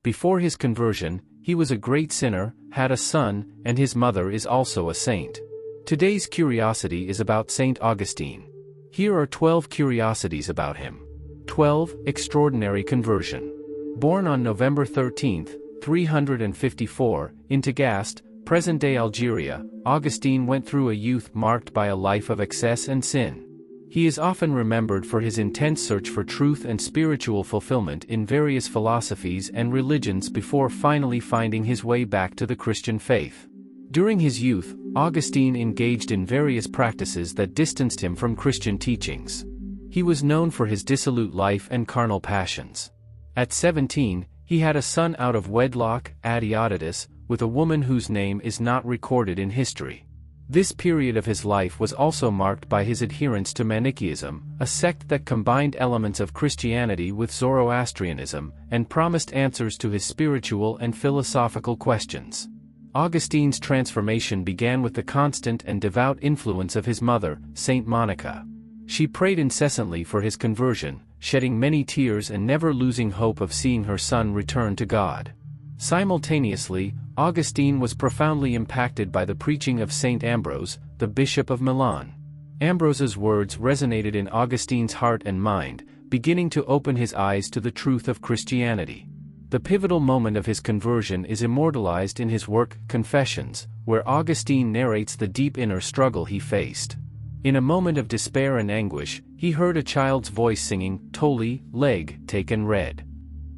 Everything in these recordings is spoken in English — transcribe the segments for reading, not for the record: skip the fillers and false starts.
Before his conversion, he was a great sinner, had a son, and his mother is also a saint. Today's curiosity is about Saint Augustine. Here are 12 curiosities about him. 12. Extraordinary conversion. Born on November 13, 354, in Tagaste, present-day Algeria, Augustine went through a youth marked by a life of excess and sin. He is often remembered for his intense search for truth and spiritual fulfillment in various philosophies and religions before finally finding his way back to the Christian faith. During his youth, Augustine engaged in various practices that distanced him from Christian teachings. He was known for his dissolute life and carnal passions. At 17, he had a son out of wedlock, Adeodatus, with a woman whose name is not recorded in history. This period of his life was also marked by his adherence to Manichaeism, a sect that combined elements of Christianity with Zoroastrianism, and promised answers to his spiritual and philosophical questions. Augustine's transformation began with the constant and devout influence of his mother, Saint Monica. She prayed incessantly for his conversion, shedding many tears and never losing hope of seeing her son return to God. Simultaneously, Augustine was profoundly impacted by the preaching of Saint Ambrose, the Bishop of Milan. Ambrose's words resonated in Augustine's heart and mind, beginning to open his eyes to the truth of Christianity. The pivotal moment of his conversion is immortalized in his work, Confessions, where Augustine narrates the deep inner struggle he faced. In a moment of despair and anguish, he heard a child's voice singing, "Toli, leg, take and read."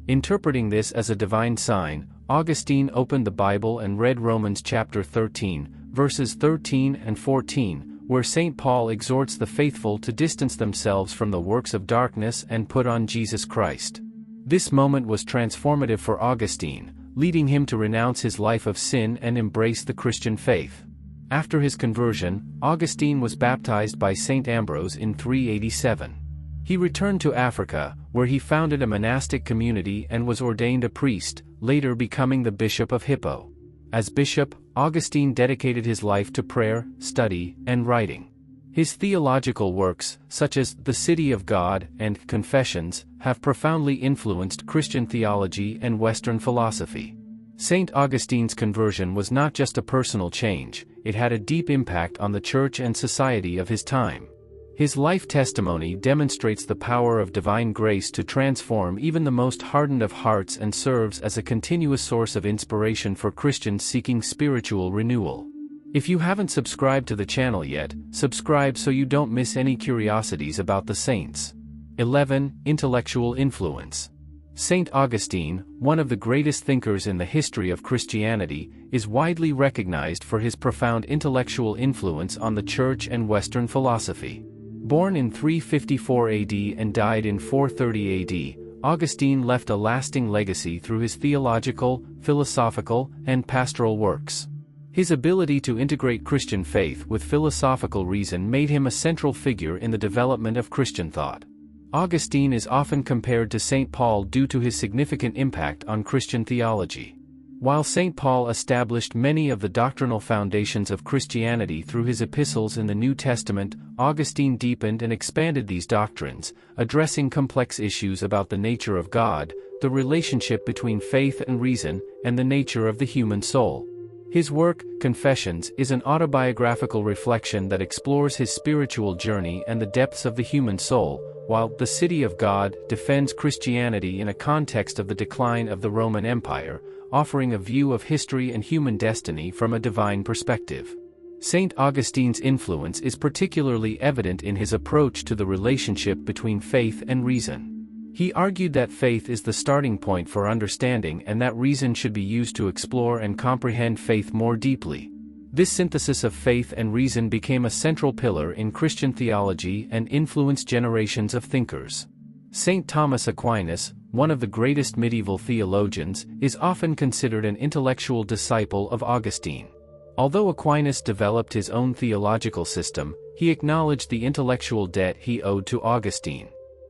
Interpreting this as a divine sign, Augustine opened the Bible and read Romans chapter 13, verses 13 and 14, where St. Paul exhorts the faithful to distance themselves from the works of darkness and put on Jesus Christ. This moment was transformative for Augustine, leading him to renounce his life of sin and embrace the Christian faith. After his conversion, Augustine was baptized by Saint Ambrose in 387. He returned to Africa, where he founded a monastic community and was ordained a priest, later becoming the Bishop of Hippo. As bishop, Augustine dedicated his life to prayer, study, and writing. His theological works, such as The City of God and Confessions, have profoundly influenced Christian theology and Western philosophy. Saint Augustine's conversion was not just a personal change, it had a deep impact on the church and society of his time. His life testimony demonstrates the power of divine grace to transform even the most hardened of hearts and serves as a continuous source of inspiration for Christians seeking spiritual renewal. If you haven't subscribed to the channel yet, subscribe so you don't miss any curiosities about the saints. 11. Intellectual influence. Saint Augustine, one of the greatest thinkers in the history of Christianity, is widely recognized for his profound intellectual influence on the Church and Western philosophy. Born in 354 AD and died in 430 AD, Augustine left a lasting legacy through his theological, philosophical, and pastoral works. His ability to integrate Christian faith with philosophical reason made him a central figure in the development of Christian thought. Augustine is often compared to St. Paul due to his significant impact on Christian theology. While St. Paul established many of the doctrinal foundations of Christianity through his epistles in the New Testament, Augustine deepened and expanded these doctrines, addressing complex issues about the nature of God, the relationship between faith and reason, and the nature of the human soul. His work, Confessions, is an autobiographical reflection that explores his spiritual journey and the depths of the human soul, while The City of God defends Christianity in a context of the decline of the Roman Empire, offering a view of history and human destiny from a divine perspective. Saint Augustine's influence is particularly evident in his approach to the relationship between faith and reason. He argued that faith is the starting point for understanding and that reason should be used to explore and comprehend faith more deeply. This synthesis of faith and reason became a central pillar in Christian theology and influenced generations of thinkers. Saint Thomas Aquinas, one of the greatest medieval theologians, is often considered an intellectual disciple of Augustine. Although Aquinas developed his own theological system, he acknowledged the intellectual debt he owed to Augustine.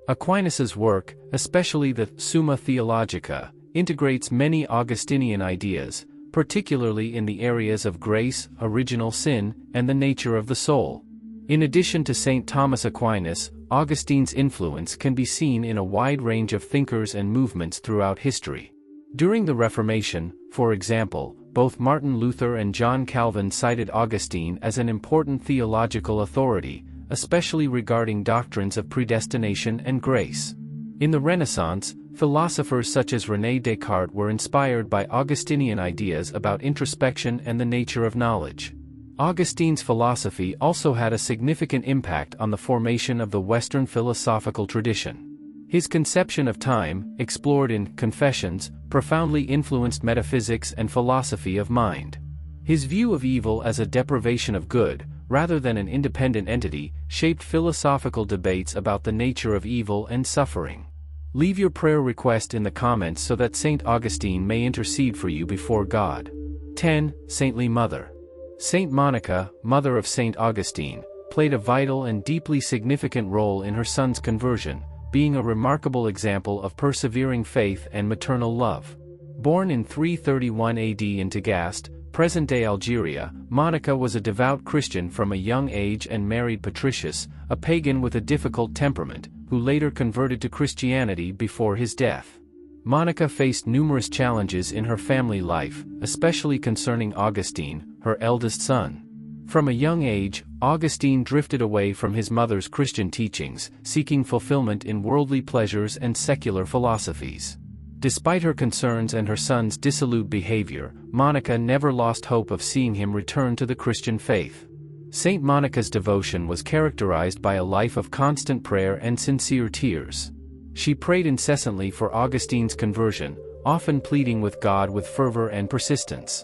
Aquinas's work, especially the Summa Theologica, integrates many Augustinian ideas, particularly in the areas of grace, original sin, and the nature of the soul. In addition to St. Thomas Aquinas, Augustine's influence can be seen in a wide range of thinkers and movements throughout history. During the Reformation, for example, both Martin Luther and John Calvin cited Augustine as an important theological authority, especially regarding doctrines of predestination and grace. In the Renaissance, philosophers such as René Descartes were inspired by Augustinian ideas about introspection and the nature of knowledge. Augustine's philosophy also had a significant impact on the formation of the Western philosophical tradition. His conception of time, explored in Confessions, profoundly influenced metaphysics and philosophy of mind. His view of evil as a deprivation of good, rather than an independent entity, shaped philosophical debates about the nature of evil and suffering. Leave your prayer request in the comments so that Saint Augustine may intercede for you before God. 10. Saintly Mother. Saint Monica, mother of Saint Augustine, played a vital and deeply significant role in her son's conversion, being a remarkable example of persevering faith and maternal love. Born in 331 AD in Tagaste, present-day Algeria, Monica was a devout Christian from a young age and married Patricius, a pagan with a difficult temperament, who later converted to Christianity before his death. Monica faced numerous challenges in her family life, especially concerning Augustine, her eldest son. From a young age, Augustine drifted away from his mother's Christian teachings, seeking fulfillment in worldly pleasures and secular philosophies. Despite her concerns and her son's dissolute behavior, Monica never lost hope of seeing him return to the Christian faith. Saint Monica's devotion was characterized by a life of constant prayer and sincere tears. She prayed incessantly for Augustine's conversion, often pleading with God with fervor and persistence.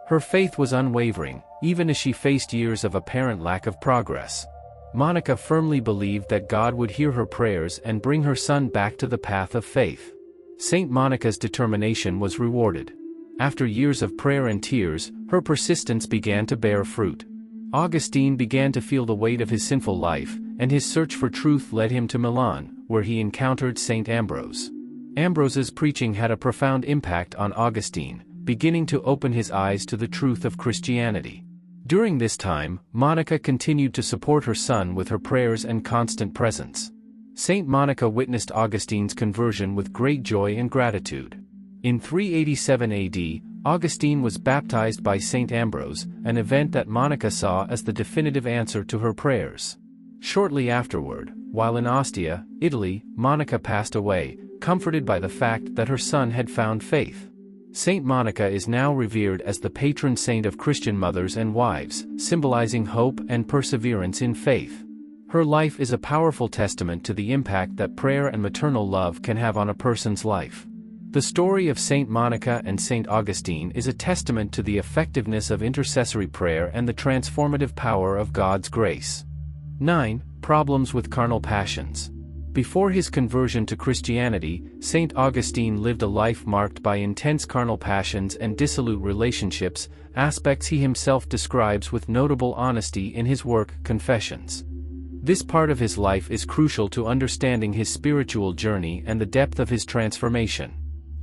Her faith was unwavering, even as she faced years of apparent lack of progress. Monica firmly believed that God would hear her prayers and bring her son back to the path of faith. Saint Monica's determination was rewarded. After years of prayer and tears, her persistence began to bear fruit. Augustine began to feel the weight of his sinful life, and his search for truth led him to Milan, where he encountered Saint Ambrose. Ambrose's preaching had a profound impact on Augustine, beginning to open his eyes to the truth of Christianity. During this time, Monica continued to support her son with her prayers and constant presence. Saint Monica witnessed Augustine's conversion with great joy and gratitude. In 387 AD, Augustine was baptized by Saint Ambrose, an event that Monica saw as the definitive answer to her prayers. Shortly afterward, while in Ostia, Italy, Monica passed away, comforted by the fact that her son had found faith. Saint Monica is now revered as the patron saint of Christian mothers and wives, symbolizing hope and perseverance in faith. Her life is a powerful testament to the impact that prayer and maternal love can have on a person's life. The story of Saint Monica and Saint Augustine is a testament to the effectiveness of intercessory prayer and the transformative power of God's grace. 9. Problems with carnal passions. Before his conversion to Christianity, Saint Augustine lived a life marked by intense carnal passions and dissolute relationships, aspects he himself describes with notable honesty in his work, Confessions. This part of his life is crucial to understanding his spiritual journey and the depth of his transformation.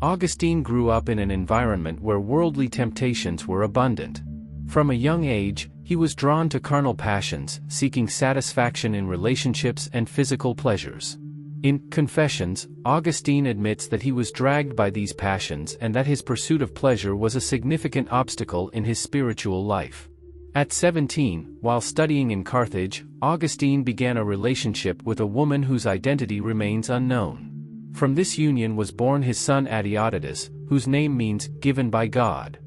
Augustine grew up in an environment where worldly temptations were abundant. From a young age, he was drawn to carnal passions, seeking satisfaction in relationships and physical pleasures. In Confessions, Augustine admits that he was dragged by these passions and that his pursuit of pleasure was a significant obstacle in his spiritual life. At 17, while studying in Carthage, Augustine began a relationship with a woman whose identity remains unknown. From this union was born his son Adeodatus, whose name means "given by God."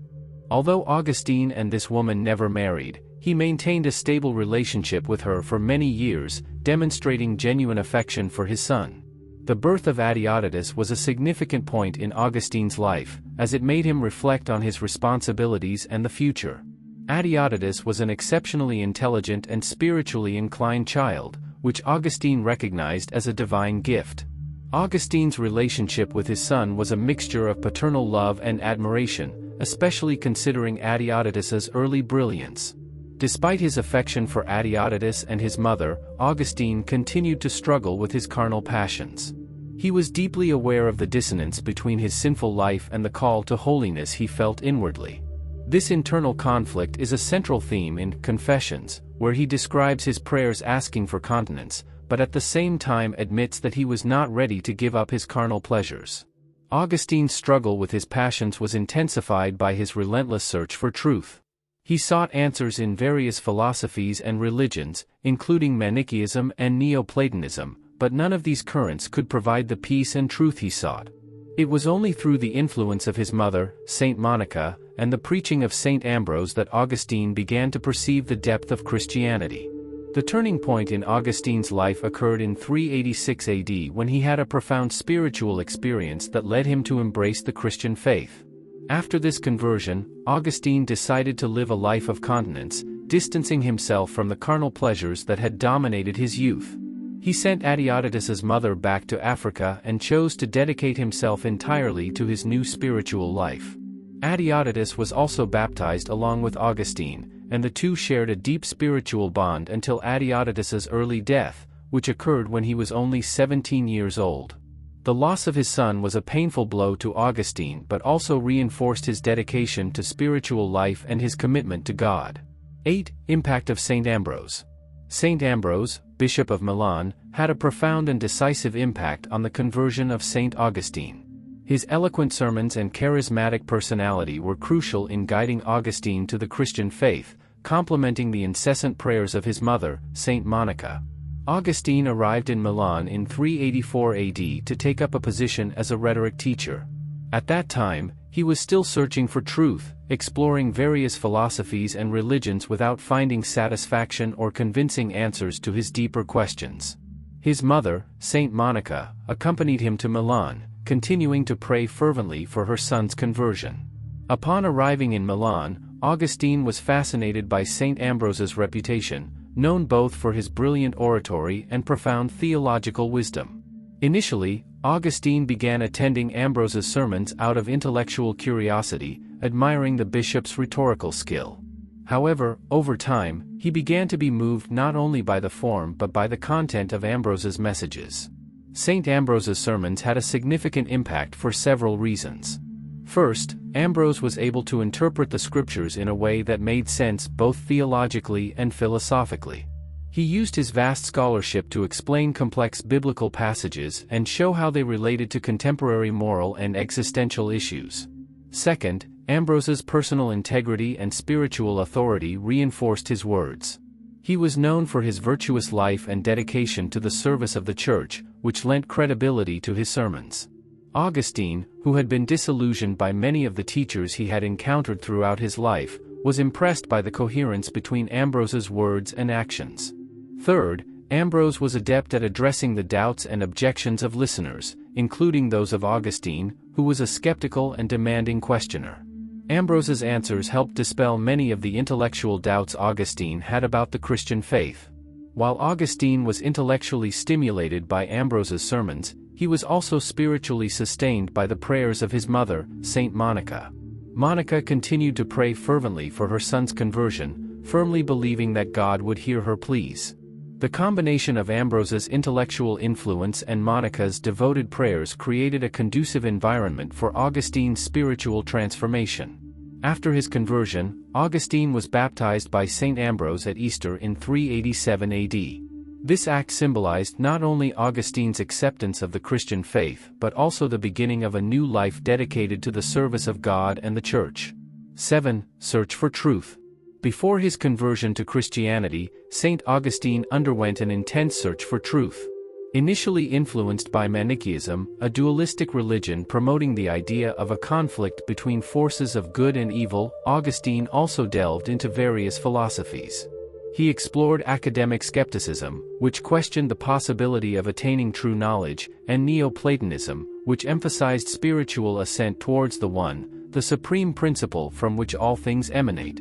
Although Augustine and this woman never married, he maintained a stable relationship with her for many years, demonstrating genuine affection for his son. The birth of Adeodatus was a significant point in Augustine's life, as it made him reflect on his responsibilities and the future. Adeodatus was an exceptionally intelligent and spiritually inclined child, which Augustine recognized as a divine gift. Augustine's relationship with his son was a mixture of paternal love and admiration, especially considering Adeodatus's early brilliance. Despite his affection for Adeodatus and his mother, Augustine continued to struggle with his carnal passions. He was deeply aware of the dissonance between his sinful life and the call to holiness he felt inwardly. This internal conflict is a central theme in Confessions, where he describes his prayers asking for continence, but at the same time admits that he was not ready to give up his carnal pleasures. Augustine's struggle with his passions was intensified by his relentless search for truth. He sought answers in various philosophies and religions, including Manichaeism and Neoplatonism, but none of these currents could provide the peace and truth he sought. It was only through the influence of his mother, Saint Monica, and the preaching of Saint Ambrose that Augustine began to perceive the depth of Christianity. The turning point in Augustine's life occurred in 386 AD when he had a profound spiritual experience that led him to embrace the Christian faith. After this conversion, Augustine decided to live a life of continence, distancing himself from the carnal pleasures that had dominated his youth. He sent Adeodatus's mother back to Africa and chose to dedicate himself entirely to his new spiritual life. Adeodatus was also baptized along with Augustine, and the two shared a deep spiritual bond until Adeodatus's early death, which occurred when he was only 17 years old. The loss of his son was a painful blow to Augustine but also reinforced his dedication to spiritual life and his commitment to God. 8. Impact of Saint Ambrose. Saint Ambrose, Bishop of Milan, had a profound and decisive impact on the conversion of Saint Augustine. His eloquent sermons and charismatic personality were crucial in guiding Augustine to the Christian faith, complementing the incessant prayers of his mother, Saint Monica. Augustine arrived in Milan in 384 AD to take up a position as a rhetoric teacher. At that time, he was still searching for truth, exploring various philosophies and religions without finding satisfaction or convincing answers to his deeper questions. His mother, Saint Monica, accompanied him to Milan, continuing to pray fervently for her son's conversion. Upon arriving in Milan, Augustine was fascinated by Saint Ambrose's reputation, known both for his brilliant oratory and profound theological wisdom. Initially, Augustine began attending Ambrose's sermons out of intellectual curiosity, admiring the bishop's rhetorical skill. However, over time, he began to be moved not only by the form but by the content of Ambrose's messages. Saint Ambrose's sermons had a significant impact for several reasons. First, Ambrose was able to interpret the scriptures in a way that made sense both theologically and philosophically. He used his vast scholarship to explain complex biblical passages and show how they related to contemporary moral and existential issues. Second, Ambrose's personal integrity and spiritual authority reinforced his words. He was known for his virtuous life and dedication to the service of the Church, which lent credibility to his sermons. Augustine, who had been disillusioned by many of the teachers he had encountered throughout his life, was impressed by the coherence between Ambrose's words and actions. Third, Ambrose was adept at addressing the doubts and objections of listeners, including those of Augustine, who was a skeptical and demanding questioner. Ambrose's answers helped dispel many of the intellectual doubts Augustine had about the Christian faith. While Augustine was intellectually stimulated by Ambrose's sermons, he was also spiritually sustained by the prayers of his mother, Saint Monica. Monica continued to pray fervently for her son's conversion, firmly believing that God would hear her pleas. The combination of Ambrose's intellectual influence and Monica's devoted prayers created a conducive environment for Augustine's spiritual transformation. After his conversion, Augustine was baptized by Saint Ambrose at Easter in 387 AD. This act symbolized not only Augustine's acceptance of the Christian faith but also the beginning of a new life dedicated to the service of God and the Church. 7. Search for truth. Before his conversion to Christianity, Saint Augustine underwent an intense search for truth. Initially influenced by Manichaeism, a dualistic religion promoting the idea of a conflict between forces of good and evil, Augustine also delved into various philosophies. He explored academic skepticism, which questioned the possibility of attaining true knowledge, and Neoplatonism, which emphasized spiritual ascent towards the One, the supreme principle from which all things emanate.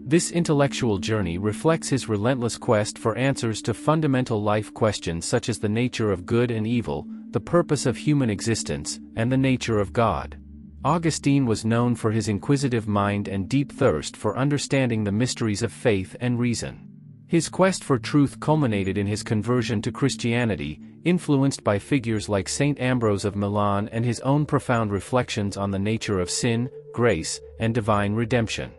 This intellectual journey reflects his relentless quest for answers to fundamental life questions such as the nature of good and evil, the purpose of human existence, and the nature of God. Augustine was known for his inquisitive mind and deep thirst for understanding the mysteries of faith and reason. His quest for truth culminated in his conversion to Christianity, influenced by figures like Saint Ambrose of Milan and his own profound reflections on the nature of sin, grace, and divine redemption.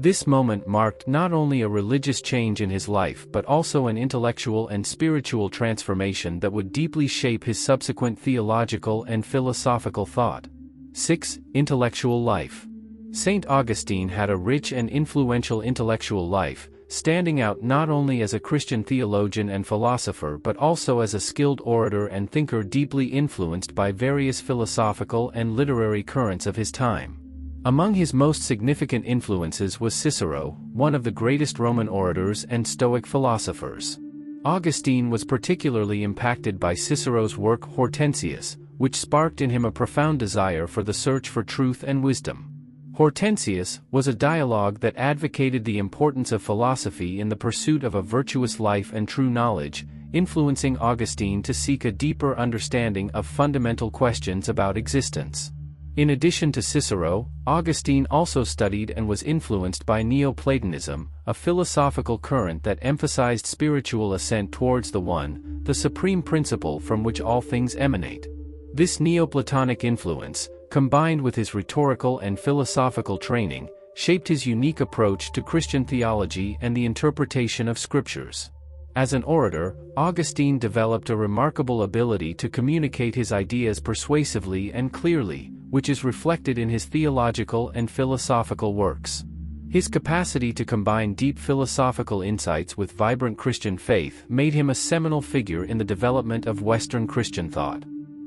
This moment marked not only a religious change in his life but also an intellectual and spiritual transformation that would deeply shape his subsequent theological and philosophical thought. 6. Intellectual life. Saint Augustine had a rich and influential intellectual life, standing out not only as a Christian theologian and philosopher but also as a skilled orator and thinker deeply influenced by various philosophical and literary currents of his time. Among his most significant influences was Cicero, one of the greatest Roman orators and Stoic philosophers. Augustine was particularly impacted by Cicero's work Hortensius, which sparked in him a profound desire for the search for truth and wisdom. Hortensius was a dialogue that advocated the importance of philosophy in the pursuit of a virtuous life and true knowledge, influencing Augustine to seek a deeper understanding of fundamental questions about existence. In addition to Cicero, Augustine also studied and was influenced by Neoplatonism, a philosophical current that emphasized spiritual ascent towards the One, the supreme principle from which all things emanate. This Neoplatonic influence, combined with his rhetorical and philosophical training, shaped his unique approach to Christian theology and the interpretation of scriptures. As an orator, Augustine developed a remarkable ability to communicate his ideas persuasively and clearly, which is reflected in his theological and philosophical works. His capacity to combine deep philosophical insights with vibrant Christian faith made him a seminal figure in the development of Western Christian thought.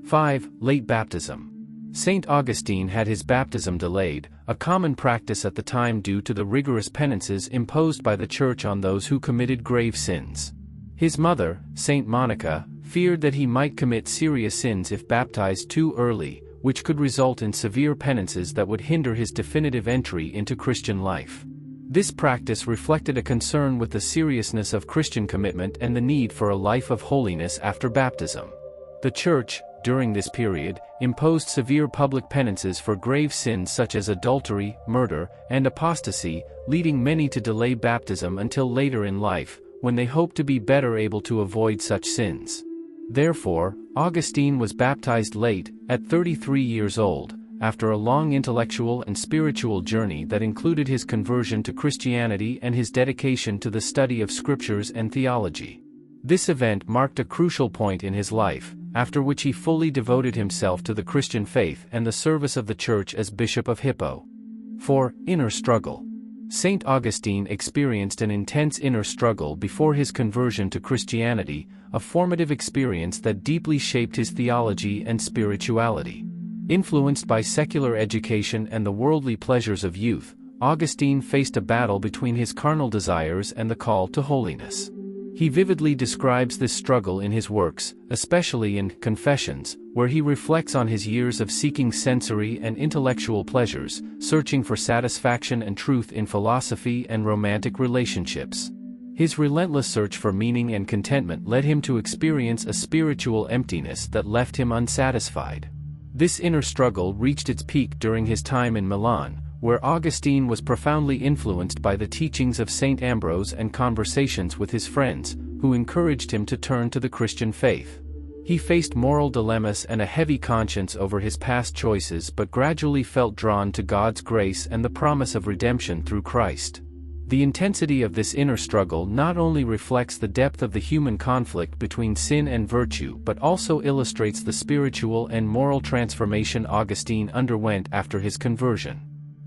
5. Late baptism. Saint Augustine had his baptism delayed, a common practice at the time due to the rigorous penances imposed by the Church on those who committed grave sins. His mother, Saint Monica, feared that he might commit serious sins if baptized too early, which could result in severe penances that would hinder his definitive entry into Christian life. This practice reflected a concern with the seriousness of Christian commitment and the need for a life of holiness after baptism. The Church, during this period, imposed severe public penances for grave sins such as adultery, murder, and apostasy, leading many to delay baptism until later in life, when they hoped to be better able to avoid such sins. Therefore, Augustine was baptized late, at 33 years old, after a long intellectual and spiritual journey that included his conversion to Christianity and his dedication to the study of scriptures and theology. This event marked a crucial point in his life, after which he fully devoted himself to the Christian faith and the service of the Church as Bishop of Hippo. 4. Inner struggle. Saint Augustine experienced an intense inner struggle before his conversion to Christianity, a formative experience that deeply shaped his theology and spirituality. Influenced by secular education and the worldly pleasures of youth, Augustine faced a battle between his carnal desires and the call to holiness. He vividly describes this struggle in his works, especially in Confessions, where he reflects on his years of seeking sensory and intellectual pleasures, searching for satisfaction and truth in philosophy and romantic relationships. His relentless search for meaning and contentment led him to experience a spiritual emptiness that left him unsatisfied. This inner struggle reached its peak during his time in Milan, where Augustine was profoundly influenced by the teachings of Saint Ambrose and conversations with his friends, who encouraged him to turn to the Christian faith. He faced moral dilemmas and a heavy conscience over his past choices but gradually felt drawn to God's grace and the promise of redemption through Christ. The intensity of this inner struggle not only reflects the depth of the human conflict between sin and virtue but also illustrates the spiritual and moral transformation Augustine underwent after his conversion.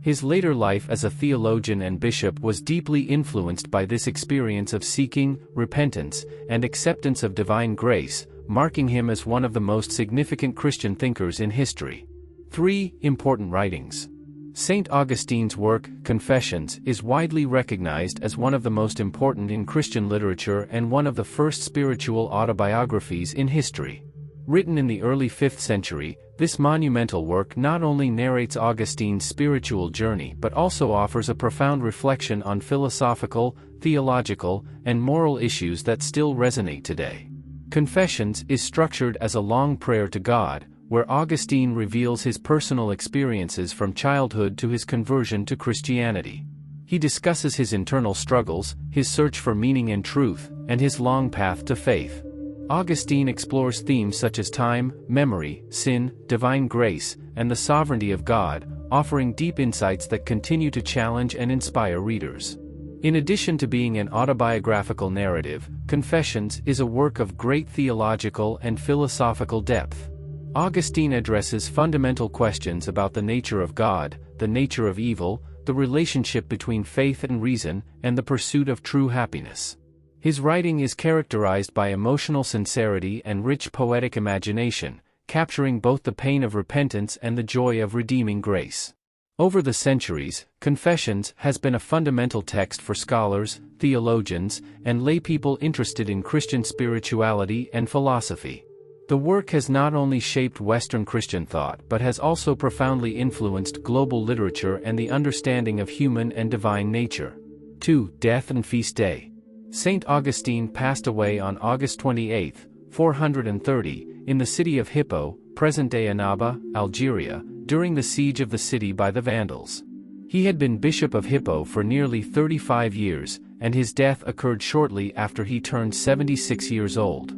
His later life as a theologian and bishop was deeply influenced by this experience of seeking, repentance, and acceptance of divine grace, marking him as one of the most significant Christian thinkers in history. 3. Important writings. Saint Augustine's work, Confessions, is widely recognized as one of the most important in Christian literature and one of the first spiritual autobiographies in history. Written in the early 5th century, this monumental work not only narrates Augustine's spiritual journey but also offers a profound reflection on philosophical, theological, and moral issues that still resonate today. Confessions is structured as a long prayer to God, where Augustine reveals his personal experiences from childhood to his conversion to Christianity. He discusses his internal struggles, his search for meaning and truth, and his long path to faith. Augustine explores themes such as time, memory, sin, divine grace, and the sovereignty of God, offering deep insights that continue to challenge and inspire readers. In addition to being an autobiographical narrative, Confessions is a work of great theological and philosophical depth. Augustine addresses fundamental questions about the nature of God, the nature of evil, the relationship between faith and reason, and the pursuit of true happiness. His writing is characterized by emotional sincerity and rich poetic imagination, capturing both the pain of repentance and the joy of redeeming grace. Over the centuries, Confessions has been a fundamental text for scholars, theologians, and laypeople interested in Christian spirituality and philosophy. The work has not only shaped Western Christian thought but has also profoundly influenced global literature and the understanding of human and divine nature. 2. Death and Feast Day. Saint Augustine passed away on August 28, 430, in the city of Hippo, present-day Annaba, Algeria, during the siege of the city by the Vandals. He had been Bishop of Hippo for nearly 35 years, and his death occurred shortly after he turned 76 years old.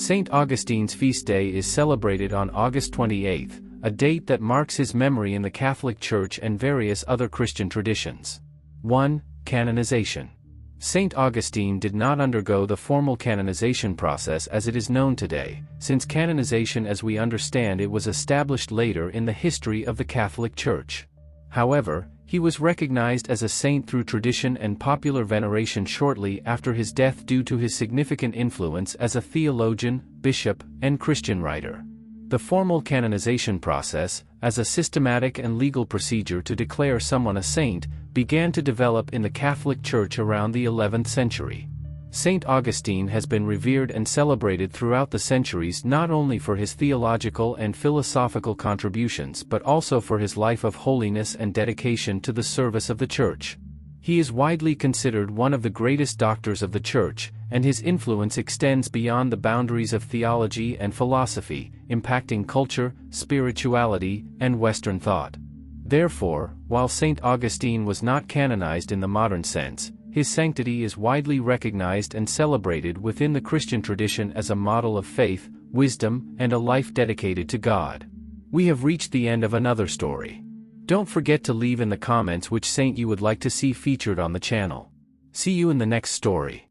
Saint Augustine's feast day is celebrated on August 28, a date that marks his memory in the Catholic Church and various other Christian traditions. 1. Canonization. Saint Augustine did not undergo the formal canonization process as it is known today, since canonization as we understand it was established later in the history of the Catholic Church. However, he was recognized as a saint through tradition and popular veneration shortly after his death due to his significant influence as a theologian, bishop, and Christian writer. The formal canonization process, as a systematic and legal procedure to declare someone a saint, began to develop in the Catholic Church around the 11th century. Saint Augustine has been revered and celebrated throughout the centuries not only for his theological and philosophical contributions but also for his life of holiness and dedication to the service of the Church. He is widely considered one of the greatest doctors of the Church, and his influence extends beyond the boundaries of theology and philosophy, impacting culture, spirituality, and Western thought. Therefore, while Saint Augustine was not canonized in the modern sense, his sanctity is widely recognized and celebrated within the Christian tradition as a model of faith, wisdom, and a life dedicated to God. We have reached the end of another story. Don't forget to leave in the comments which saint you would like to see featured on the channel. See you in the next story.